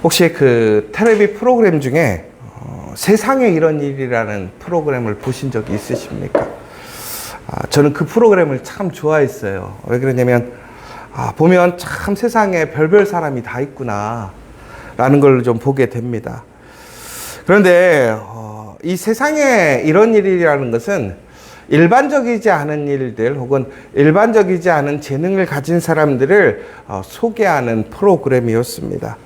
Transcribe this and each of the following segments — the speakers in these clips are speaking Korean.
혹시 그 텔레비 프로그램 중에 세상에 이런 일이라는 프로그램을 보신 적이 있으십니까? 저는 그 프로그램을 참 좋아했어요. 왜 그러냐면 보면 참 세상에 별별 사람이 다 있구나 라는 걸 좀 보게 됩니다. 그런데 이 세상에 이런 일이라는 것은 일반적이지 않은 일들 혹은 일반적이지 않은 재능을 가진 사람들을 소개하는 프로그램이었습니다.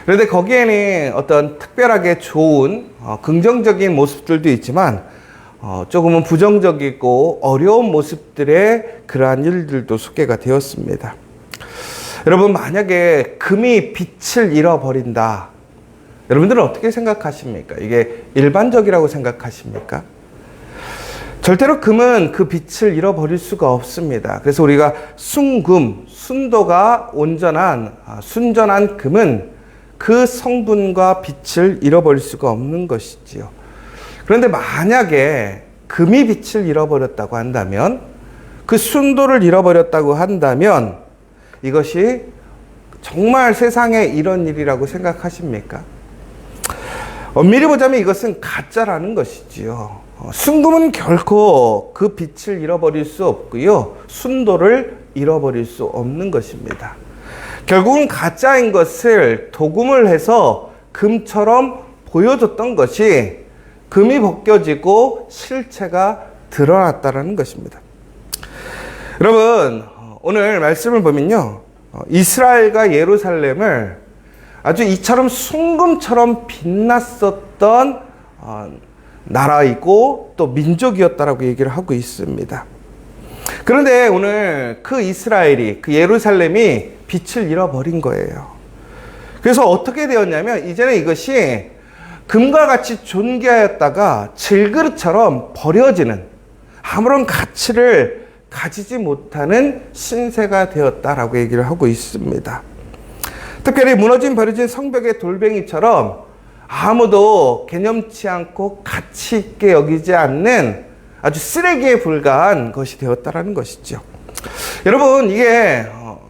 그런데 거기에는 어떤 특별하게 좋은 긍정적인 모습들도 있지만 조금은 부정적이고 어려운 모습들의 그러한 일들도 소개가 되었습니다. 여러분, 만약에 금이 빛을 잃어버린다, 여러분들은 어떻게 생각하십니까? 이게 일반적이라고 생각하십니까? 절대로 금은 그 빛을 잃어버릴 수가 없습니다. 그래서 우리가 순금, 순도가 온전한 순전한 금은 그 성분과 빛을 잃어버릴 수가 없는 것이지요. 그런데 만약에 금이 빛을 잃어버렸다고 한다면, 그 순도를 잃어버렸다고 한다면 이것이 정말 세상에 이런 일이라고 생각하십니까? 엄밀히 보자면 이것은 가짜라는 것이지요. 순금은 결코 그 빛을 잃어버릴 수 없고요, 순도를 잃어버릴 수 없는 것입니다. 결국은 가짜인 것을 도금을 해서 금처럼 보여줬던 것이 금이 벗겨지고 실체가 드러났다는 것입니다. 여러분, 오늘 말씀을 보면요, 이스라엘과 예루살렘을 아주 이처럼 순금처럼 빛났었던 나라이고 또 민족이었다라고 얘기를 하고 있습니다. 그런데 오늘 그 이스라엘이, 그 예루살렘이 빛을 잃어버린 거예요. 그래서 어떻게 되었냐면 이제는 이것이 금과 같이 존귀하였다가 질그릇처럼 버려지는, 아무런 가치를 가지지 못하는 신세가 되었다라고 얘기를 하고 있습니다. 특별히 무너진 버려진 성벽의 돌멩이처럼 아무도 개념치 않고 가치 있게 여기지 않는 아주 쓰레기에 불과한 것이 되었다라는 것이죠. 여러분, 이게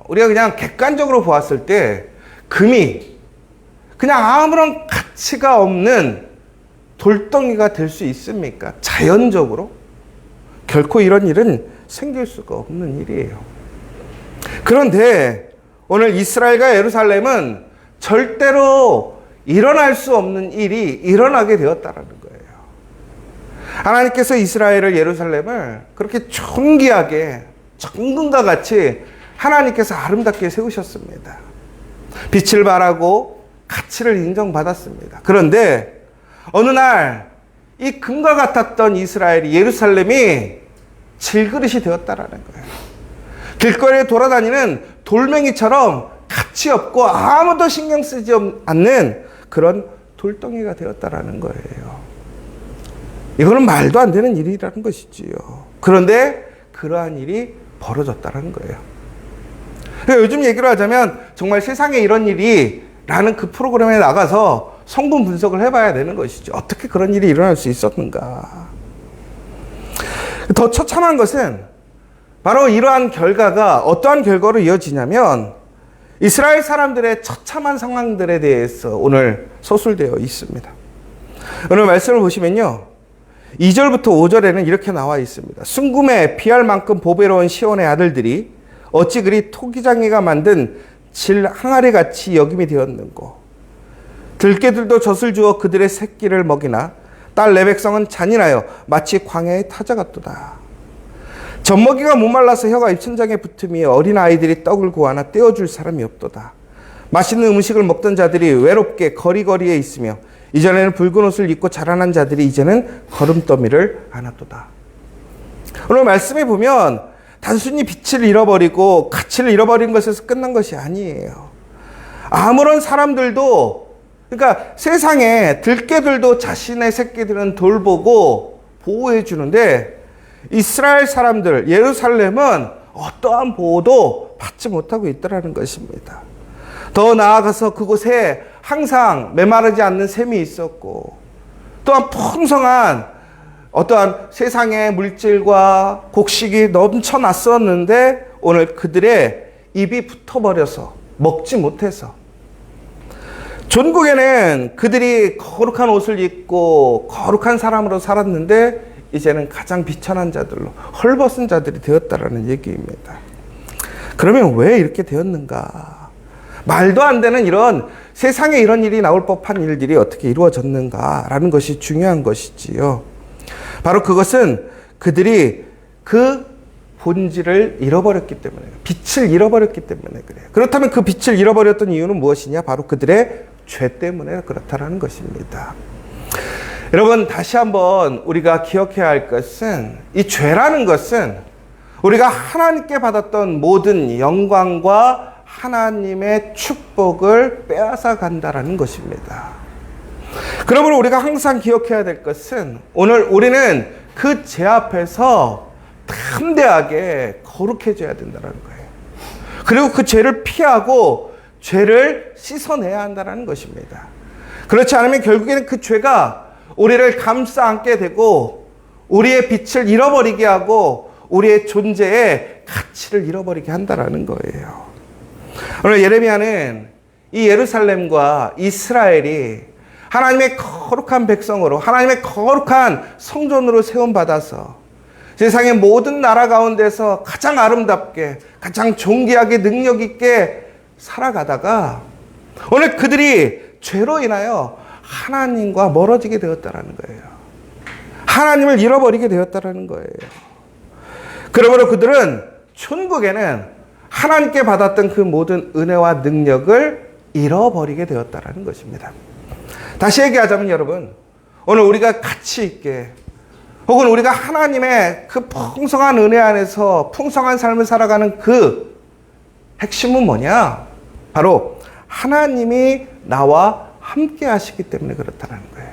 우리가 그냥 객관적으로 보았을 때 금이 그냥 아무런 가치가 없는 돌덩이가 될 수 있습니까? 자연적으로? 결코 이런 일은 생길 수가 없는 일이에요. 그런데 오늘 이스라엘과 예루살렘은 절대로 일어날 수 없는 일이 일어나게 되었다는 거예요. 하나님께서 이스라엘을, 예루살렘을 그렇게 존귀하게 정금과 같이 하나님께서 아름답게 세우셨습니다. 빛을 발하고 가치를 인정받았습니다. 그런데 어느 날 이 금과 같았던 이스라엘이, 예루살렘이 질그릇이 되었다라는 거예요. 길거리에 돌아다니는 돌멩이처럼 가치 없고 아무도 신경 쓰지 않는 그런 돌덩이가 되었다라는 거예요. 이거는 말도 안 되는 일이라는 것이지요. 그런데 그러한 일이 벌어졌다는 거예요. 그러니까 요즘 얘기로 하자면 정말 세상에 이런 일이 라는 그 프로그램에 나가서 성분 분석을 해봐야 되는 것이죠. 어떻게 그런 일이 일어날 수 있었는가. 더 처참한 것은 바로 이러한 결과가 어떠한 결과로 이어지냐면 이스라엘 사람들의 처참한 상황들에 대해서 오늘 서술되어 있습니다. 오늘 말씀을 보시면요, 2절부터 5절에는 이렇게 나와 있습니다. 순금에 비할 만큼 보배로운 시온의 아들들이 어찌 그리 토기장이가 만든 질 항아리 같이 여김이 되었는고. 들깨들도 젖을 주어 그들의 새끼를 먹이나 딸 내 백성은 잔인하여 마치 광야의 타자 같도다. 젖먹이가 목말라서 혀가 입천장에 붙으며 어린 아이들이 떡을 구하나 떼어줄 사람이 없도다. 맛있는 음식을 먹던 자들이 외롭게 거리거리에 있으며 이전에는 붉은 옷을 입고 자라난 자들이 이제는 거름더미를 안았도다. 오늘 말씀에 보면 단순히 빛을 잃어버리고 가치를 잃어버린 것에서 끝난 것이 아니에요. 아무런 사람들도, 그러니까 세상에 들깨들도 자신의 새끼들은 돌보고 보호해 주는데 이스라엘 사람들, 예루살렘은 어떠한 보호도 받지 못하고 있다는 것입니다. 더 나아가서 그곳에 항상 메마르지 않는 샘이 있었고 또한 풍성한 어떠한 세상의 물질과 곡식이 넘쳐났었는데 오늘 그들의 입이 붙어버려서 먹지 못해서 전국에는 그들이 거룩한 옷을 입고 거룩한 사람으로 살았는데 이제는 가장 비천한 자들로 헐벗은 자들이 되었다라는 얘기입니다. 그러면 왜 이렇게 되었는가? 말도 안 되는 이런 세상에 이런 일이 나올 법한 일들이 어떻게 이루어졌는가라는 것이 중요한 것이지요. 바로 그것은 그들이 그 본질을 잃어버렸기 때문에, 빛을 잃어버렸기 때문에 그래요. 그렇다면 그 빛을 잃어버렸던 이유는 무엇이냐? 바로 그들의 죄 때문에 그렇다라는 것입니다. 여러분, 다시 한번 우리가 기억해야 할 것은, 이 죄라는 것은 우리가 하나님께 받았던 모든 영광과 하나님의 축복을 빼앗아 간다라는 것입니다. 그러므로 우리가 항상 기억해야 될 것은, 오늘 우리는 그 죄 앞에서 담대하게 거룩해져야 된다는 거예요. 그리고 그 죄를 피하고 죄를 씻어내야 한다는 것입니다. 그렇지 않으면 결국에는 그 죄가 우리를 감싸 안게 되고 우리의 빛을 잃어버리게 하고 우리의 존재의 가치를 잃어버리게 한다는 거예요. 오늘 예레미야는 이 예루살렘과 이스라엘이 하나님의 거룩한 백성으로, 하나님의 거룩한 성전으로 세움받아서 세상의 모든 나라 가운데서 가장 아름답게, 가장 존귀하게, 능력 있게 살아가다가 오늘 그들이 죄로 인하여 하나님과 멀어지게 되었다는 거예요. 하나님을 잃어버리게 되었다는 거예요. 그러므로 그들은 천국에는 하나님께 받았던 그 모든 은혜와 능력을 잃어버리게 되었다는 것입니다. 다시 얘기하자면 여러분, 오늘 우리가 가치 있게, 혹은 우리가 하나님의 그 풍성한 은혜 안에서 풍성한 삶을 살아가는 그 핵심은 뭐냐? 바로 하나님이 나와 함께 하시기 때문에 그렇다는 거예요.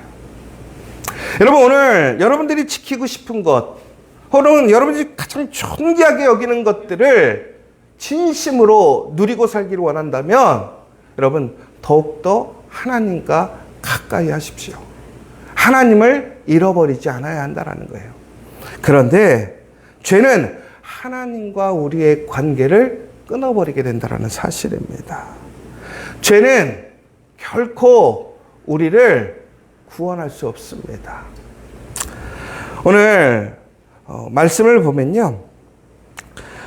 여러분, 오늘 여러분들이 지키고 싶은 것, 혹은 여러분들이 가장 존귀하게 여기는 것들을 진심으로 누리고 살기를 원한다면 여러분, 더욱더 하나님과 가까이 하십시오. 하나님을 잃어버리지 않아야 한다는 거예요. 그런데 죄는 하나님과 우리의 관계를 끊어버리게 된다는 사실입니다. 죄는 결코 우리를 구원할 수 없습니다. 오늘 말씀을 보면요,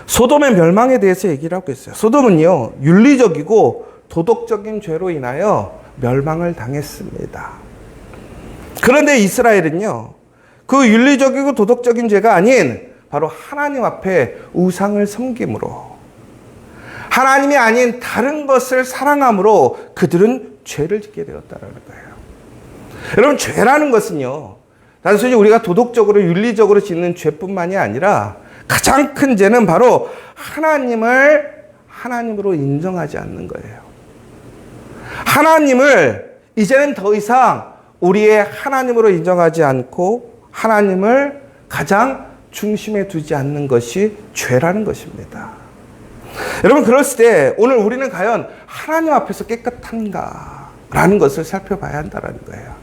소돔의 멸망에 대해서 얘기를 하고 있어요. 소돔은요, 윤리적이고 도덕적인 죄로 인하여 멸망을 당했습니다. 그런데 이스라엘은요, 그 윤리적이고 도덕적인 죄가 아닌 바로 하나님 앞에 우상을 섬김으로, 하나님이 아닌 다른 것을 사랑함으로 그들은 죄를 짓게 되었다는 거예요. 여러분, 죄라는 것은요, 단순히 우리가 도덕적으로 윤리적으로 짓는 죄뿐만이 아니라 가장 큰 죄는 바로 하나님을 하나님으로 인정하지 않는 거예요. 하나님을 이제는 더 이상 우리의 하나님으로 인정하지 않고 하나님을 가장 중심에 두지 않는 것이 죄라는 것입니다. 여러분, 그랬을 때 오늘 우리는 과연 하나님 앞에서 깨끗한가라는 것을 살펴봐야 한다는 거예요.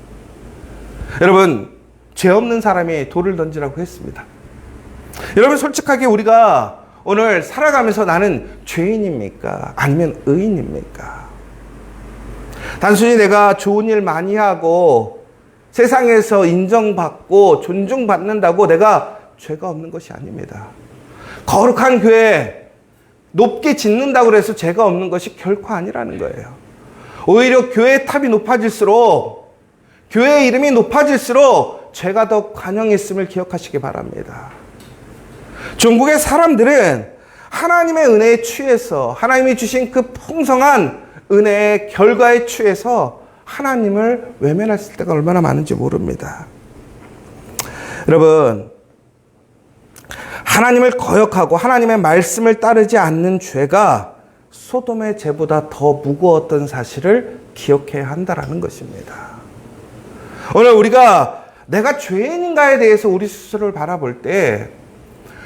여러분, 죄 없는 사람이 돌을 던지라고 했습니다. 여러분, 솔직하게 우리가 오늘 살아가면서 나는 죄인입니까? 아니면 의인입니까? 단순히 내가 좋은 일 많이 하고 세상에서 인정받고 존중받는다고 내가 죄가 없는 것이 아닙니다. 거룩한 교회 높게 짓는다고 해서 죄가 없는 것이 결코 아니라는 거예요. 오히려 교회의 탑이 높아질수록, 교회의 이름이 높아질수록 죄가 더 관영했음을 기억하시기 바랍니다. 중국의 사람들은 하나님의 은혜에 취해서, 하나님이 주신 그 풍성한 은혜의 결과에 취해서 하나님을 외면했을 때가 얼마나 많은지 모릅니다. 여러분, 하나님을 거역하고 하나님의 말씀을 따르지 않는 죄가 소돔의 죄보다 더 무거웠던 사실을 기억해야 한다는 것입니다. 오늘 우리가 내가 죄인인가에 대해서 우리 스스로를 바라볼 때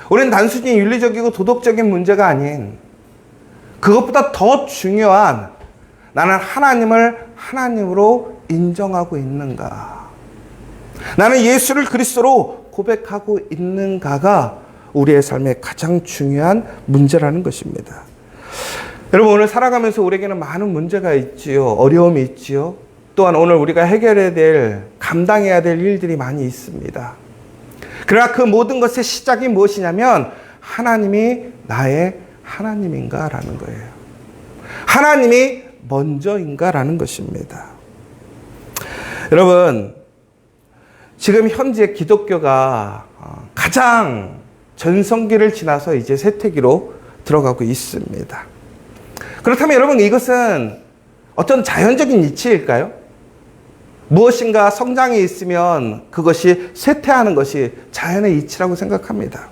우리는 단순히 윤리적이고 도덕적인 문제가 아닌, 그것보다 더 중요한, 나는 하나님을 하나님으로 인정하고 있는가, 나는 예수를 그리스도로 고백하고 있는가가 우리의 삶의 가장 중요한 문제라는 것입니다. 여러분, 오늘 살아가면서 우리에게는 많은 문제가 있지요. 어려움이 있지요. 또한 오늘 우리가 해결해야 될, 감당해야 될 일들이 많이 있습니다. 그러나 그 모든 것의 시작이 무엇이냐면 하나님이 나의 하나님인가 라는 거예요. 하나님이 먼저인가 라는 것입니다. 여러분, 지금 현재 기독교가 가장 전성기를 지나서 이제 쇠퇴기로 들어가고 있습니다. 그렇다면 여러분, 이것은 어떤 자연적인 이치일까요? 무엇인가 성장이 있으면 그것이 쇠퇴하는 것이 자연의 이치라고 생각합니다.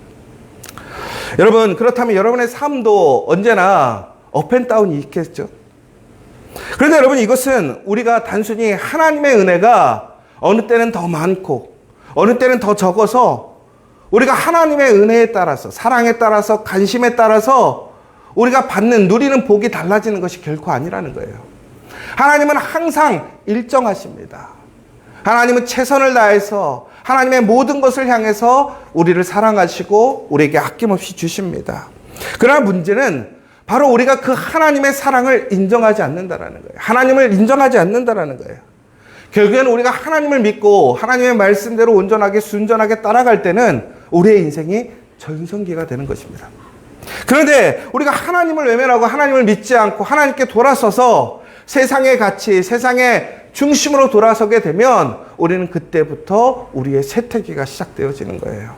여러분, 그렇다면 여러분의 삶도 언제나 업앤다운이 있겠죠. 그런데 여러분, 이것은 우리가 단순히 하나님의 은혜가 어느 때는 더 많고 어느 때는 더 적어서 우리가 하나님의 은혜에 따라서, 사랑에 따라서, 관심에 따라서 우리가 받는, 누리는 복이 달라지는 것이 결코 아니라는 거예요. 하나님은 항상 일정하십니다. 하나님은 최선을 다해서 하나님의 모든 것을 향해서 우리를 사랑하시고 우리에게 아낌없이 주십니다. 그러나 문제는 바로 우리가 그 하나님의 사랑을 인정하지 않는다라는 거예요. 하나님을 인정하지 않는다라는 거예요. 결국에는 우리가 하나님을 믿고 하나님의 말씀대로 온전하게 순전하게 따라갈 때는 우리의 인생이 전성기가 되는 것입니다. 그런데 우리가 하나님을 외면하고 하나님을 믿지 않고 하나님께 돌아서서 세상의 가치, 세상의 중심으로 돌아서게 되면 우리는 그때부터 우리의 쇠퇴기가 시작되어지는 거예요.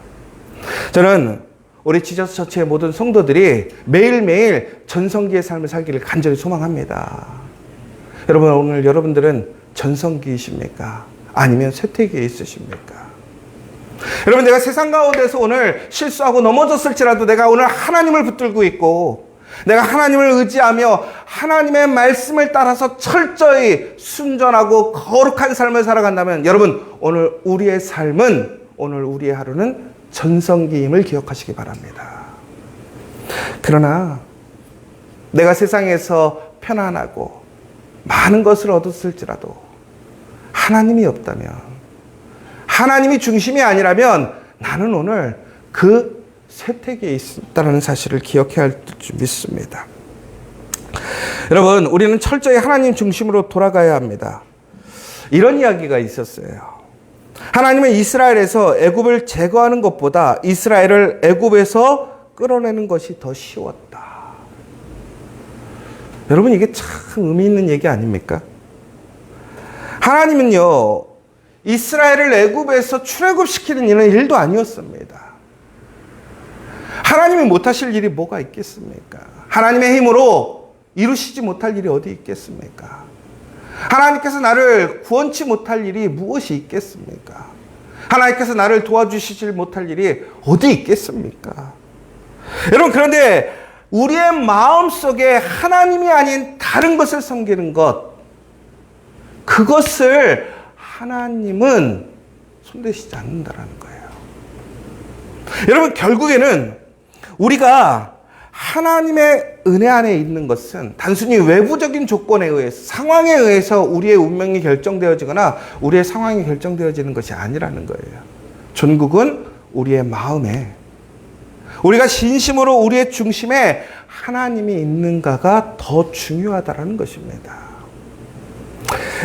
저는 우리 지저스 처치의 모든 성도들이 매일매일 전성기의 삶을 살기를 간절히 소망합니다. 여러분, 오늘 여러분들은 전성기이십니까? 아니면 쇠퇴기에 있으십니까? 여러분, 내가 세상 가운데서 오늘 실수하고 넘어졌을지라도 내가 오늘 하나님을 붙들고 있고 내가 하나님을 의지하며 하나님의 말씀을 따라서 철저히 순전하고 거룩한 삶을 살아간다면 여러분, 오늘 우리의 삶은, 오늘 우리의 하루는 전성기임을 기억하시기 바랍니다. 그러나 내가 세상에서 편안하고 많은 것을 얻었을지라도 하나님이 없다면, 하나님이 중심이 아니라면 나는 오늘 그 쇠퇴기에 있다는 사실을 기억해야 할 줄 믿습니다. 여러분, 우리는 철저히 하나님 중심으로 돌아가야 합니다. 이런 이야기가 있었어요. 하나님은 이스라엘에서 애굽을 제거하는 것보다 이스라엘을 애굽에서 끌어내는 것이 더 쉬웠다. 여러분, 이게 참 의미 있는 얘기 아닙니까? 하나님은요, 이스라엘을 애굽에서 출애굽시키는 일은 일도 아니었습니다. 하나님이 못하실 일이 뭐가 있겠습니까? 하나님의 힘으로 이루시지 못할 일이 어디 있겠습니까? 하나님께서 나를 구원치 못할 일이 무엇이 있겠습니까? 하나님께서 나를 도와주시지 못할 일이 어디 있겠습니까? 여러분, 그런데 우리의 마음속에 하나님이 아닌 다른 것을 섬기는 것, 그것을 하나님은 손대시지 않는다라는 거예요. 여러분, 결국에는 우리가 하나님의 은혜 안에 있는 것은 단순히 외부적인 조건에 의해서, 상황에 의해서 우리의 운명이 결정되어지거나 우리의 상황이 결정되어지는 것이 아니라는 거예요. 전국은 우리의 마음에, 우리가 진심으로 우리의 중심에 하나님이 있는가가 더 중요하다는 것입니다.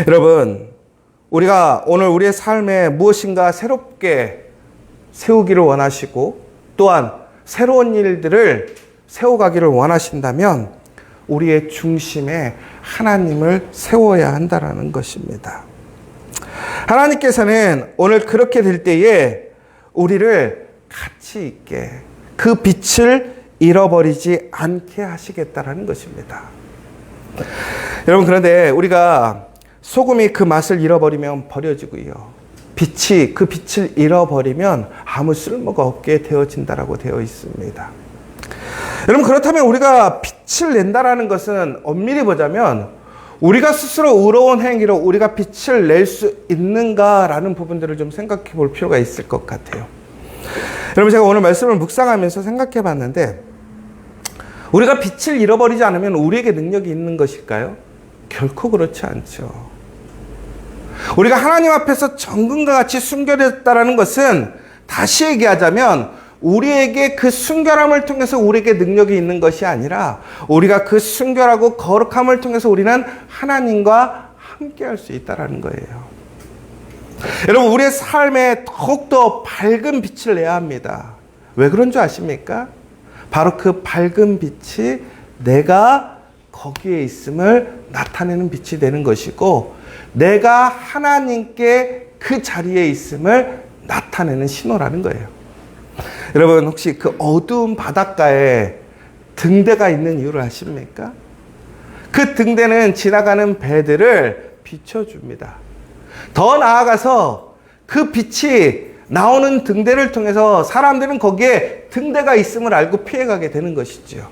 여러분, 우리가 오늘 우리의 삶에 무엇인가 새롭게 세우기를 원하시고 또한 새로운 일들을 세워가기를 원하신다면 우리의 중심에 하나님을 세워야 한다는 것입니다. 하나님께서는 오늘 그렇게 될 때에 우리를 가치 있게 그 빛을 잃어버리지 않게 하시겠다는 것입니다. 여러분, 그런데 우리가 소금이 그 맛을 잃어버리면 버려지고요, 빛이 그 빛을 잃어버리면 아무 쓸모가 없게 되어진다라고 되어 있습니다. 여러분, 그렇다면 우리가 빛을 낸다라는 것은 엄밀히 보자면 우리가 스스로 의로운 행위로 우리가 빛을 낼 수 있는가라는 부분들을 좀 생각해 볼 필요가 있을 것 같아요. 여러분, 제가 오늘 말씀을 묵상하면서 생각해 봤는데 우리가 빛을 잃어버리지 않으면 우리에게 능력이 있는 것일까요? 결코 그렇지 않죠. 우리가 하나님 앞에서 정금과 같이 숨겨졌다는 것은 다시 얘기하자면 우리에게 그 순결함을 통해서 우리에게 능력이 있는 것이 아니라 우리가 그 순결하고 거룩함을 통해서 우리는 하나님과 함께 할 수 있다는 거예요. 여러분, 우리의 삶에 더욱더 밝은 빛을 내야 합니다. 왜 그런 줄 아십니까? 바로 그 밝은 빛이 내가 거기에 있음을 나타내는 빛이 되는 것이고, 내가 하나님께 그 자리에 있음을 나타내는 신호라는 거예요. 여러분, 혹시 그 어두운 바닷가에 등대가 있는 이유를 아십니까? 그 등대는 지나가는 배들을 비춰줍니다. 더 나아가서 그 빛이 나오는 등대를 통해서 사람들은 거기에 등대가 있음을 알고 피해가게 되는 것이죠.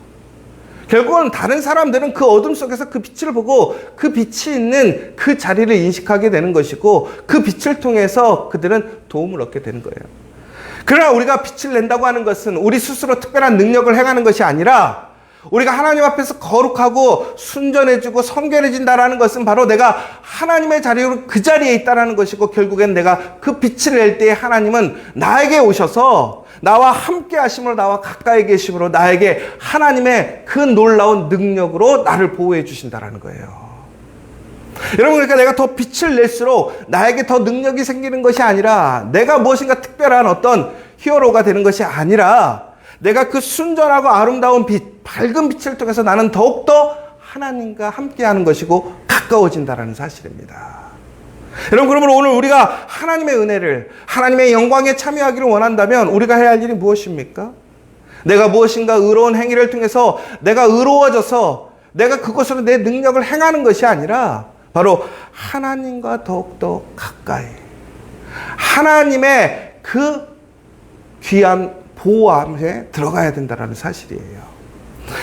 결국은 다른 사람들은 그 어둠 속에서 그 빛을 보고 그 빛이 있는 그 자리를 인식하게 되는 것이고, 그 빛을 통해서 그들은 도움을 얻게 되는 거예요. 그러나 우리가 빛을 낸다고 하는 것은 우리 스스로 특별한 능력을 행하는 것이 아니라, 우리가 하나님 앞에서 거룩하고 순전해지고 성결해진다라는 것은 바로 내가 하나님의 자리로 그 자리에 있다라는 것이고, 결국엔 내가 그 빛을 낼 때에 하나님은 나에게 오셔서 나와 함께 하심으로, 나와 가까이 계심으로 나에게 하나님의 그 놀라운 능력으로 나를 보호해 주신다라는 거예요. 여러분, 그러니까 내가 더 빛을 낼수록 나에게 더 능력이 생기는 것이 아니라, 내가 무엇인가 특별한 어떤 히어로가 되는 것이 아니라, 내가 그 순전하고 아름다운 빛, 밝은 빛을 통해서 나는 더욱더 하나님과 함께하는 것이고 가까워진다라는 사실입니다. 여러분, 그러면 오늘 우리가 하나님의 은혜를, 하나님의 영광에 참여하기를 원한다면 우리가 해야 할 일이 무엇입니까? 내가 무엇인가 의로운 행위를 통해서 내가 의로워져서 내가 그것으로 내 능력을 행하는 것이 아니라, 바로 하나님과 더욱더 가까이, 하나님의 그 귀한 보호함에 들어가야 된다는 사실이에요.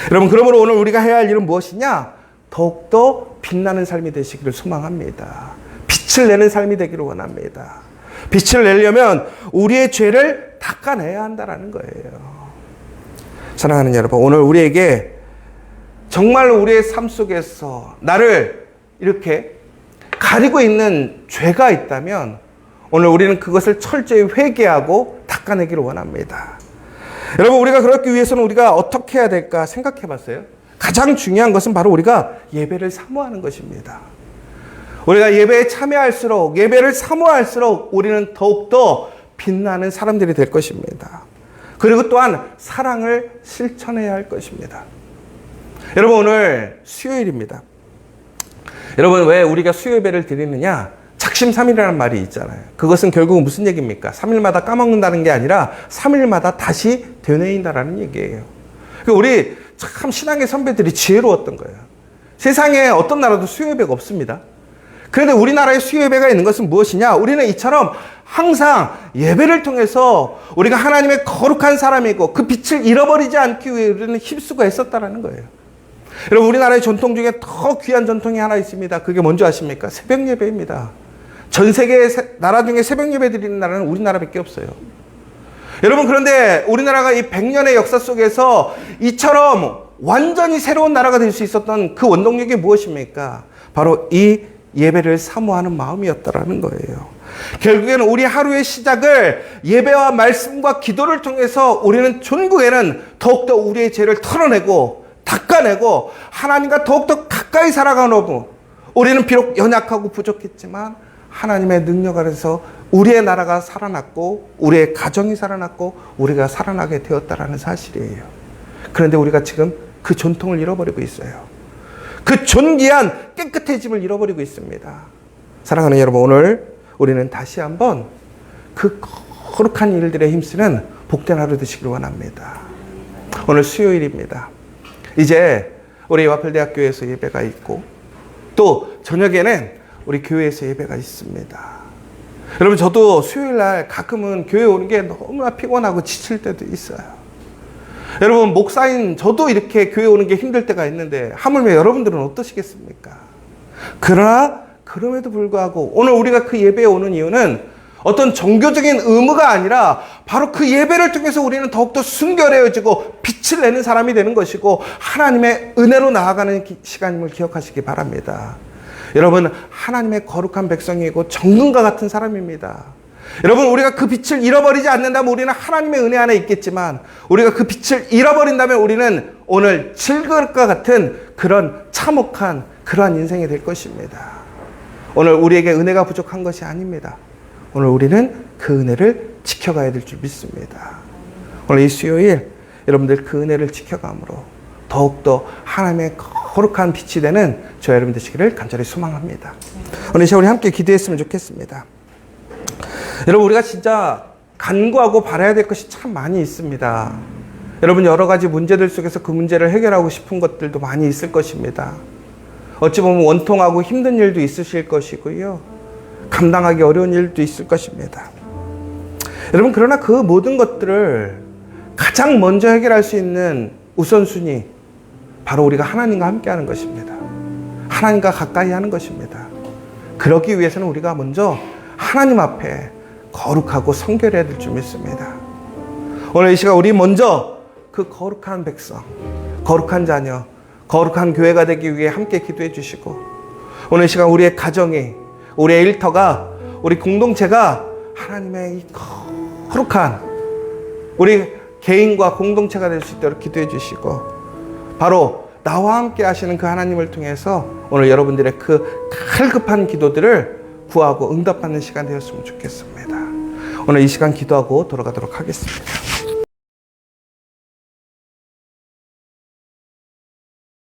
여러분, 그러므로 오늘 우리가 해야 할 일은 무엇이냐? 더욱더 빛나는 삶이 되시기를 소망합니다. 빛을 내는 삶이 되기를 원합니다. 빛을 내려면 우리의 죄를 닦아내야 한다는 거예요. 사랑하는 여러분, 오늘 우리에게 정말로 우리의 삶 속에서 나를 이렇게 가리고 있는 죄가 있다면 오늘 우리는 그것을 철저히 회개하고 닦아내기를 원합니다. 여러분, 우리가 그렇기 위해서는 우리가 어떻게 해야 될까 생각해 봤어요? 가장 중요한 것은 바로 우리가 예배를 사모하는 것입니다. 우리가 예배에 참여할수록, 예배를 사모할수록 우리는 더욱더 빛나는 사람들이 될 것입니다. 그리고 또한 사랑을 실천해야 할 것입니다. 여러분, 오늘 수요일입니다. 여러분, 왜 우리가 수요 예배를 드리느냐? 작심삼일이라는 말이 있잖아요. 그것은 결국은 무슨 얘기입니까? 3일마다 까먹는다는 게 아니라 3일마다 다시 되뇌인다라는 얘기예요. 우리 참 신앙의 선배들이 지혜로웠던 거예요. 세상에 어떤 나라도 수요 예배가 없습니다. 그런데 우리나라에 수요 예배가 있는 것은 무엇이냐? 우리는 이처럼 항상 예배를 통해서 우리가 하나님의 거룩한 사람이고 그 빛을 잃어버리지 않기 위해 우리는 힘쓰고 했었다는 거예요. 여러분, 우리나라의 전통 중에 더 귀한 전통이 하나 있습니다. 그게 뭔지 아십니까? 새벽 예배입니다. 전 세계 나라 중에 새벽 예배 드리는 나라는 우리나라밖에 없어요. 여러분, 그런데 우리나라가 이 100년의 역사 속에서 이처럼 완전히 새로운 나라가 될 수 있었던 그 원동력이 무엇입니까? 바로 이 예배를 사모하는 마음이었다라는 거예요. 결국에는 우리 하루의 시작을 예배와 말씀과 기도를 통해서 우리는 전국에는 더욱더 우리의 죄를 털어내고 닦아내고 하나님과 더욱더 가까이 살아가는, 우리는 비록 연약하고 부족했지만 하나님의 능력 아래서 우리의 나라가 살아났고 우리의 가정이 살아났고 우리가 살아나게 되었다라는 사실이에요. 그런데 우리가 지금 그 전통을 잃어버리고 있어요. 그 존귀한 깨끗해짐을 잃어버리고 있습니다. 사랑하는 여러분, 오늘 우리는 다시 한번 그 거룩한 일들에 힘쓰는 복된 하루 되시길 원합니다. 오늘 수요일입니다. 이제 우리 와펠대학교에서 예배가 있고 또 저녁에는 우리 교회에서 예배가 있습니다. 여러분, 저도 수요일날 가끔은 교회 오는 게 너무나 피곤하고 지칠 때도 있어요. 여러분, 목사인 저도 이렇게 교회 오는 게 힘들 때가 있는데 하물며 여러분들은 어떠시겠습니까? 그러나 그럼에도 불구하고 오늘 우리가 그 예배에 오는 이유는 어떤 종교적인 의무가 아니라 바로 그 예배를 통해서 우리는 더욱더 순결해지고 빛을 내는 사람이 되는 것이고 하나님의 은혜로 나아가는 시간임을 기억하시기 바랍니다. 여러분, 하나님의 거룩한 백성이고 정금과 같은 사람입니다. 여러분, 우리가 그 빛을 잃어버리지 않는다면 우리는 하나님의 은혜 안에 있겠지만, 우리가 그 빛을 잃어버린다면 우리는 오늘 질그릇과 같은 그런 참혹한 그러한 인생이 될 것입니다. 오늘 우리에게 은혜가 부족한 것이 아닙니다. 오늘 우리는 그 은혜를 지켜가야 될 줄 믿습니다. 오늘 이 수요일 여러분들 그 은혜를 지켜감으로 더욱더 하나님의 거룩한 빛이 되는 저와 여러분 되시기를 간절히 소망합니다. 오늘 이 시간 우리 함께 기도했으면 좋겠습니다. 여러분, 우리가 진짜 간구하고 바라야 될 것이 참 많이 있습니다. 여러분, 여러 가지 문제들 속에서 그 문제를 해결하고 싶은 것들도 많이 있을 것입니다. 어찌 보면 원통하고 힘든 일도 있으실 것이고요. 감당하기 어려운 일도 있을 것입니다. 여러분, 그러나 그 모든 것들을 가장 먼저 해결할 수 있는 우선순위, 바로 우리가 하나님과 함께 하는 것입니다. 하나님과 가까이 하는 것입니다. 그러기 위해서는 우리가 먼저 하나님 앞에 거룩하고 성결해야 될 줄 믿습니다. 오늘 이 시간 우리 먼저 그 거룩한 백성, 거룩한 자녀, 거룩한 교회가 되기 위해 함께 기도해 주시고, 오늘 이 시간 우리의 가정이, 우리의 일터가, 우리 공동체가 하나님의 이 거룩한 우리 개인과 공동체가 될 수 있도록 기도해 주시고, 바로 나와 함께 하시는 그 하나님을 통해서 오늘 여러분들의 그 갈급한 기도들을 구하고 응답받는 시간 되었으면 좋겠습니다. 오늘 이 시간 기도하고 돌아가도록 하겠습니다.